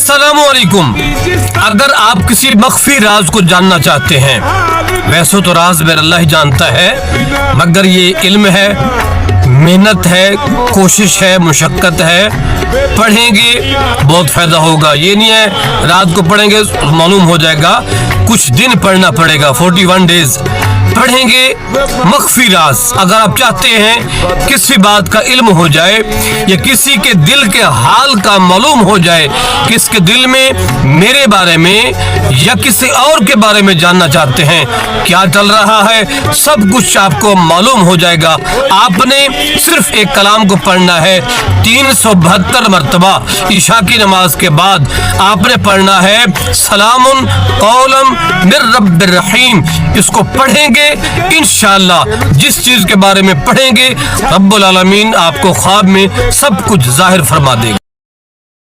अस्सलाम वालेकुम। अगर आप किसी मख्फी राज को जानना चाहते हैं, वैसे तो राज मेरा अल्लाह ही जानता है, मगर ये इल्म है, मेहनत है, कोशिश है, मुशक्कत है। पढ़ेंगे बहुत फायदा होगा। ये नहीं है रात को पढ़ेंगे मालूम हो जाएगा, कुछ दिन पढ़ना पड़ेगा। 41 डेज पढ़ेंगे मख्फी राज। अगर आप चाहते हैं किसी बात का इल्म हो जाए या किसी के दिल के हाल का मालूम हो जाए, किसके दिल में मेरे बारे में या किसी और के बारे में जानना चाहते हैं, क्या चल रहा है, सब कुछ आपको मालूम हो जाएगा। आपने सिर्फ एक कलाम को पढ़ना है 372 मरतबा। ईशा की नमाज के बाद आपने पढ़ना है सलामुन कौलम मिर रब्बिर रहीम। इसको पढ़ेंगे इंशाअल्लाह। जिस चीज के बारे में पढ़ेंगे रब्बुल आलमीन आपको ख्वाब में सब कुछ जाहिर फरमा देगा।